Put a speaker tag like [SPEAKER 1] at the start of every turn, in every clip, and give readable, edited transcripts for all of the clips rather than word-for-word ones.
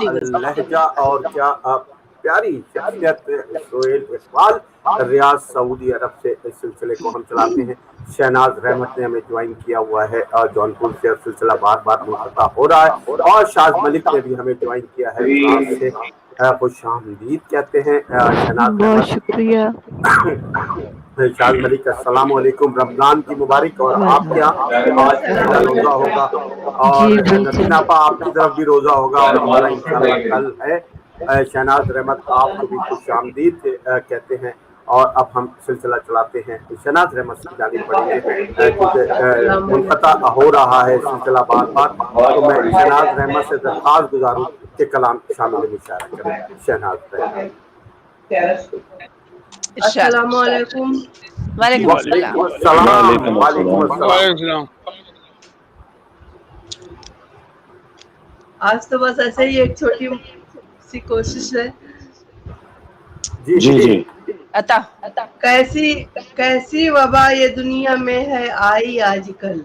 [SPEAKER 1] لہجہ اور کیا پیاری شخصیت سہیل اقبال ریاض سعودی عرب سے اس سلسلے کو ہم چلاتے ہیں. شہناز رحمت نے ہمیں جوائن کیا ہوا ہے اور جونپور سے سلسلہ بار بار منقطع ہو رہا ہے, اور شاز ملک نے بھی ہمیں جوائن کیا ہے فرانس سے. خوش آمدید کہتے ہیں شہناز
[SPEAKER 2] بہت
[SPEAKER 1] رحمت.
[SPEAKER 2] شکریہ.
[SPEAKER 1] شاز ملک السلام علیکم, رمضان کی مبارک. اور آپ کیا آج پہلا روزہ ہوگا, اور
[SPEAKER 2] جی بالکل.
[SPEAKER 1] نسرین آپا آپ کی طرف بھی روزہ ہوگا, اور ہمارا انشاءاللہ کل ہے. شہناز رحمت آپ کو بھی خوش آمدید کہتے ہیں. اور اب ہم سلسلہ چلاتے ہیں شہناز رحمت کی جانب بڑھیں گے کیونکہ
[SPEAKER 3] السلام
[SPEAKER 1] منقطع
[SPEAKER 3] علیکم.
[SPEAKER 1] ہو رہا ہے سلسلہ بار بار. تو میں شہناز رحمت سے درخواست گزاروں کہ کلام شامل مشاعرہ کریں. شہناز رحمت.
[SPEAKER 3] السلام علیکم.
[SPEAKER 4] وعلیکم
[SPEAKER 1] وعلیکم
[SPEAKER 4] السلام.
[SPEAKER 1] السلام.
[SPEAKER 5] وعلیکم
[SPEAKER 1] وعلیکم
[SPEAKER 5] السلام.
[SPEAKER 1] السلام.
[SPEAKER 3] آج تو بس ایسے ہی ایک چھوٹی سی کوشش ہے.
[SPEAKER 1] جی
[SPEAKER 5] جی جی.
[SPEAKER 4] عطا.
[SPEAKER 3] کیسی وبا یہ دنیا میں ہے آئی آج کل.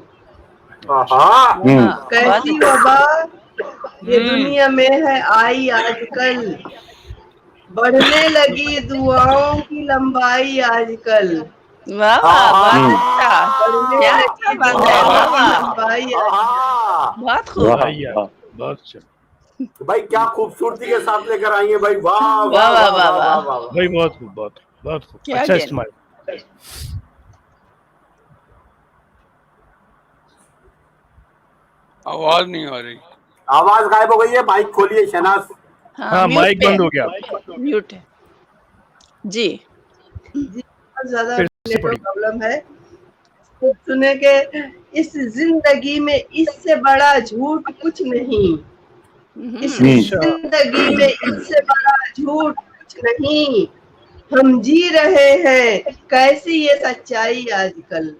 [SPEAKER 1] ہاں
[SPEAKER 5] ہوں.
[SPEAKER 4] بہت
[SPEAKER 3] کیسی وبا یہ دنیا میں ہے آئی آج کل. بڑھنے لگی دعاؤں کی لمبائی آج کل.
[SPEAKER 4] واہ
[SPEAKER 1] ہاں
[SPEAKER 4] واہ, بہت
[SPEAKER 1] ہاں
[SPEAKER 4] اچھا.
[SPEAKER 3] بڑھنے
[SPEAKER 4] کیا اچھا
[SPEAKER 3] لگی
[SPEAKER 4] بات ہے,
[SPEAKER 3] دعاؤں
[SPEAKER 4] واہ
[SPEAKER 3] کی
[SPEAKER 4] واہ,
[SPEAKER 3] لمبائی آج
[SPEAKER 1] ہاں.
[SPEAKER 4] بہت خوب.
[SPEAKER 5] واہ واہ.
[SPEAKER 6] بہت اچھا
[SPEAKER 1] بھائی کیا خوبصورتی کے ساتھ لے کر آئی ہیں بھائی. واہ
[SPEAKER 4] واہ
[SPEAKER 1] واہ
[SPEAKER 4] واہ
[SPEAKER 1] واہ
[SPEAKER 4] واہ
[SPEAKER 1] واہ
[SPEAKER 4] واہ,
[SPEAKER 1] واہ واہ.
[SPEAKER 6] بھائی, بہت خوب, بہت خوب, بہت خوب.
[SPEAKER 4] کیا
[SPEAKER 6] اچھا
[SPEAKER 4] گن.
[SPEAKER 6] استعمال.
[SPEAKER 7] آواز نہیں آ رہی.
[SPEAKER 1] آواز غائب ہو گئی ہے, مائک کھولیے شہناز.
[SPEAKER 4] ہاں,
[SPEAKER 6] ہاں,
[SPEAKER 4] میوٹ
[SPEAKER 6] مائک
[SPEAKER 4] پہ
[SPEAKER 6] بند
[SPEAKER 4] ہے,
[SPEAKER 6] ہو گیا.
[SPEAKER 4] میوٹ ہے. جی.
[SPEAKER 3] جی بہت زیادہ
[SPEAKER 6] پھر سے
[SPEAKER 3] نیٹ
[SPEAKER 6] پڑھی.
[SPEAKER 3] ورک پرابلم ہے. سنے کہ اس زندگی میں اس سے بڑا جھوٹ کچھ نہیں. اس
[SPEAKER 5] ہوں.
[SPEAKER 6] اچھا.
[SPEAKER 3] زندگی میں اس سے بڑا جھوٹ کچھ نہیں. ہم جی رہے ہیں کیسی یہ سچائی آج کل.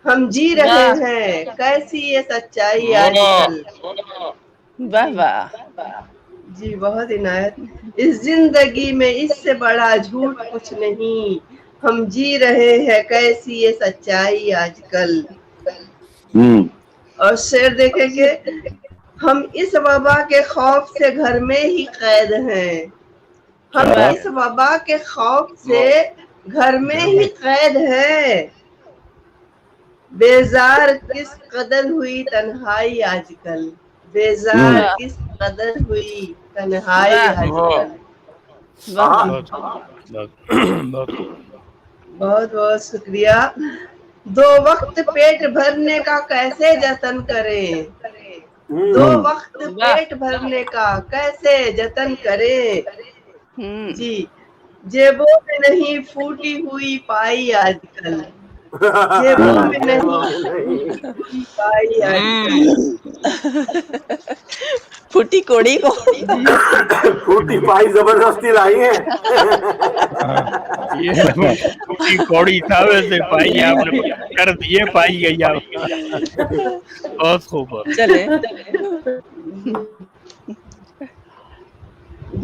[SPEAKER 3] ہم جی رہے
[SPEAKER 4] واہ
[SPEAKER 3] ہیں کیسی یہ سچائی آج
[SPEAKER 7] واہ
[SPEAKER 3] کل.
[SPEAKER 4] واہ
[SPEAKER 3] جی
[SPEAKER 4] واہ.
[SPEAKER 3] جی بہت عنایت. اس زندگی میں اس سے بڑا جھوٹ کچھ نہیں. ہم جی رہے ہیں کیسی یہ سچائی آج کل.
[SPEAKER 5] ہوں.
[SPEAKER 3] اور شعر دیکھیں کہ ہم اس وبا کے خوف سے گھر میں ہی قید ہیں. ہم
[SPEAKER 4] واہ
[SPEAKER 3] اس وبا کے خوف سے
[SPEAKER 7] واہ.
[SPEAKER 3] گھر میں ہی قید ہیں. بیزار کس قدر ہوئی تنہائی آج کل. بیزار
[SPEAKER 5] ہوں.
[SPEAKER 4] واہ
[SPEAKER 3] کس قدر ہوئی تنہائی
[SPEAKER 4] واہ
[SPEAKER 3] آج
[SPEAKER 7] واہ.
[SPEAKER 3] کل.
[SPEAKER 4] واہ واہ.
[SPEAKER 6] بہت خوب, بہت بہت خوب.
[SPEAKER 3] بہت بہت شکریہ. دو وقت پیٹ بھرنے کا کیسے جتن کریں. دو
[SPEAKER 5] ہوں.
[SPEAKER 3] وقت
[SPEAKER 4] واہ.
[SPEAKER 3] پیٹ بھرنے کا کیسے جتن کرے.
[SPEAKER 4] ہوں.
[SPEAKER 3] جی جیبوں میں نہیں پھوٹی ہوئی پائی آج کل. جیبوں
[SPEAKER 5] ہوں.
[SPEAKER 3] میں
[SPEAKER 1] جیبوں
[SPEAKER 3] نہیں
[SPEAKER 1] میں نہیں.
[SPEAKER 3] پھوٹی ہوئی پائی آج کل.
[SPEAKER 4] پھٹی کوڑی کو.
[SPEAKER 3] جی
[SPEAKER 1] پھوٹی پائی زبردستی لائی ہیں.
[SPEAKER 6] ہاں, یہ ٹوٹی کوڑی تھا ویسے پائی آپ نے کر دیے, پائی گئی آپ. بہت خوب, بہت خوب.
[SPEAKER 4] چلے.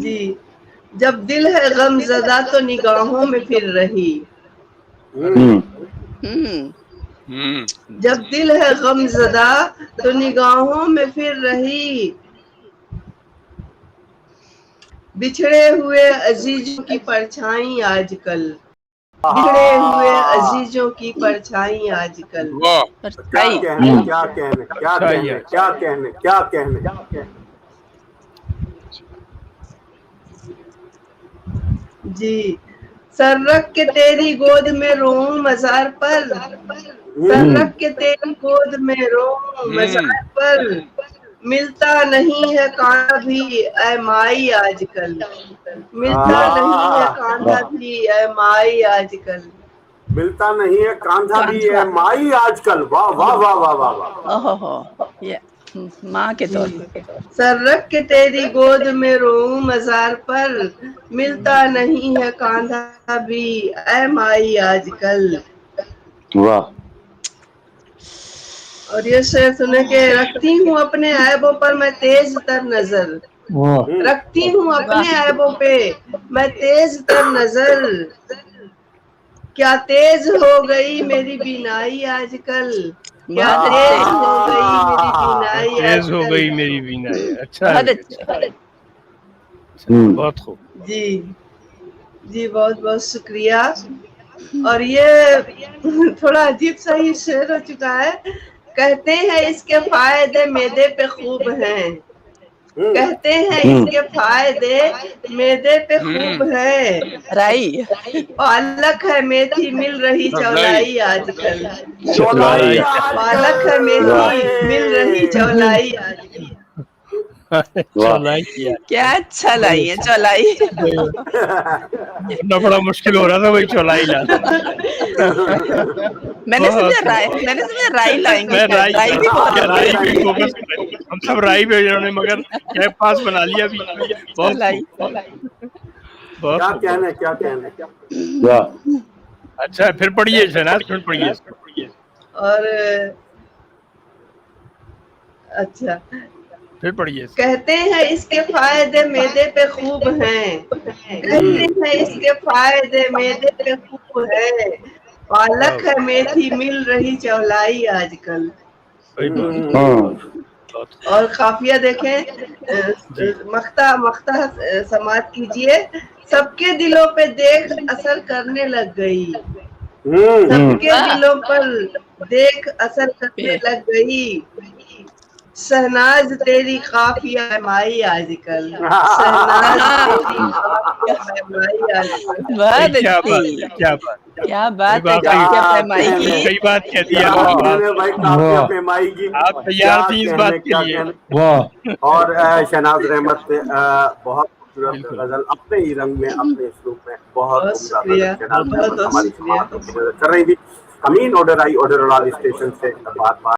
[SPEAKER 3] جی جب دل ہے غم زدہ تو نگاہوں میں پھر رہی.
[SPEAKER 6] ارے
[SPEAKER 5] ہوں.
[SPEAKER 4] ہوں.
[SPEAKER 3] جب دل ہے غم زدہ تو نگاہوں میں پھر رہی. بچھڑے ہوئے عزیزوں کی پرچھائی آج کل. بچھڑے ہوئے عزیزوں کی پرچھائی آج کل.
[SPEAKER 7] واہ.
[SPEAKER 1] کیا
[SPEAKER 4] پرچھائی.
[SPEAKER 1] کہنے
[SPEAKER 5] ہوں.
[SPEAKER 1] کیا کہنے کیا
[SPEAKER 6] اچھا ہی
[SPEAKER 1] کہنے
[SPEAKER 6] اچھا.
[SPEAKER 1] کیا کہنے کیا کہنے.
[SPEAKER 3] جی سر رکھ کے تیری گود میں روؤں مزار پر. سر
[SPEAKER 1] ہوں.
[SPEAKER 5] ہوں.
[SPEAKER 3] رکھ کے تیری گود میں روؤں مزار پر. ملتا نہیں ہے کہاں بھی اے مائی آج کل. ملتا نہیں ہے کاندھا
[SPEAKER 5] واہ.
[SPEAKER 3] بھی اے مائی آج کل.
[SPEAKER 1] ملتا نہیں ہے کاندھا بھی
[SPEAKER 4] کاندھا.
[SPEAKER 1] ہے مائی آج کل. واہ واہ واہ واہ واہ واہ.
[SPEAKER 4] اوہ ہو, یہ ماں کے
[SPEAKER 3] جی
[SPEAKER 4] طور پہ.
[SPEAKER 3] سر رکھ کے تیری گود میں روؤں مزار پر. ملتا نہیں ہے کاندھا بھی اے مائی آج کل.
[SPEAKER 5] واہ.
[SPEAKER 3] اور یہ شعر سنے کہ رکھتی ہوں اپنے عیبوں پر میں تیز تر نظر.
[SPEAKER 5] واہ.
[SPEAKER 3] رکھتی ہوں
[SPEAKER 4] واہ
[SPEAKER 3] اپنے عیبوں پہ میں تیز تر نظر. کیا تیز ہو گئی میری بینائی آج کل. کیا
[SPEAKER 4] بہت اچھے.
[SPEAKER 3] تیز ہو گئی میری بینائی آج
[SPEAKER 6] تیز ہو
[SPEAKER 3] کل.
[SPEAKER 6] گئی میری بینا. اچھا
[SPEAKER 4] بہت
[SPEAKER 6] ہے.
[SPEAKER 4] اچھے.
[SPEAKER 6] بہت خوب.
[SPEAKER 3] جی جی بہت بہت شکریہ. اور یہ تھوڑا عجیب سا ہی شعر ہو چکا ہے. کہتے ہیں اس کے فائدے معدے پہ خوب ہیں. کہتے ہیں اس کے فائدے معدے پہ خوب ہے.
[SPEAKER 4] رائی
[SPEAKER 3] پالک ہے میتھی مل رہی چولائی آج کل.
[SPEAKER 1] چولائی
[SPEAKER 3] پالک ہے میتھی مل رہی چولائی آج کل.
[SPEAKER 6] چولائی کیا
[SPEAKER 4] کیا اچھا لائی ہے چولائی.
[SPEAKER 6] اتنا بڑا مشکل ہو رہا تھا وہی چولائی لانا.
[SPEAKER 4] میں نے سمجھا رائی لائیں گے.
[SPEAKER 6] میں
[SPEAKER 4] رائی بھی بہت
[SPEAKER 6] رائی بھی فوکس کر رہے ہیں. ہم سب رائی پہ انہوں نے مگر کیا پاس بنا لیا ابھی. بہت
[SPEAKER 4] چولائی.
[SPEAKER 6] بہت
[SPEAKER 1] کیا
[SPEAKER 6] خوب.
[SPEAKER 1] کہنا ہے کیا کہنا ہے.
[SPEAKER 5] واہ
[SPEAKER 6] اچھا پھر پڑھیے شہناز پھر پڑھیے.
[SPEAKER 3] اور اچھا
[SPEAKER 6] پھر پڑھیے.
[SPEAKER 3] کہتے ہیں اس کے فائدے معدے پہ خوب ہیں. کہتے ہیں اس کے فائدے معدے پہ خوب ہے. پالک ہے میتھی مل رہی چولائی آج کل.
[SPEAKER 6] صحیح بات.
[SPEAKER 5] ہاں
[SPEAKER 3] اور قافیہ دیکھیں.
[SPEAKER 6] جی.
[SPEAKER 3] مختہ سماعت کیجئے. سب کے دلوں پہ دیکھ اثر کرنے لگ گئی. سب کے دلوں پر دیکھ اثر کرنے لگ گئی. شہناز تیری قافیہ ہے مائی آج کل. شہناز تیری قافیہ ہے مائی آج کل.
[SPEAKER 4] بہت
[SPEAKER 6] کیا بات
[SPEAKER 4] اچھی.
[SPEAKER 6] کیا بات.
[SPEAKER 4] کیا بات ہے
[SPEAKER 6] واقعی.
[SPEAKER 4] کافیہ پیمائی کی.
[SPEAKER 6] صحیح بات کہہ دی
[SPEAKER 1] کیا
[SPEAKER 6] آپ نے.
[SPEAKER 1] کہنے بھائی کافیہ پیمائی کی.
[SPEAKER 6] آپ تیار تھی اس بات کے لیے.
[SPEAKER 5] واہ
[SPEAKER 1] اور شہناز رحمت نے بہت خوبصورت
[SPEAKER 6] بالکل.
[SPEAKER 1] غزل اپنے ہی رنگ میں اپنے اسلوب میں بہت
[SPEAKER 3] بہت
[SPEAKER 1] عمدہ
[SPEAKER 3] شکریہ.
[SPEAKER 1] غزل شہناز
[SPEAKER 3] بہت
[SPEAKER 1] رحمت
[SPEAKER 3] بہت
[SPEAKER 1] ہماری
[SPEAKER 3] شکریہ.
[SPEAKER 1] سماعتوں کی مدد کر رہی تھی. امین اوڈرائی اوڈرلال اسٹیشن سے بار بار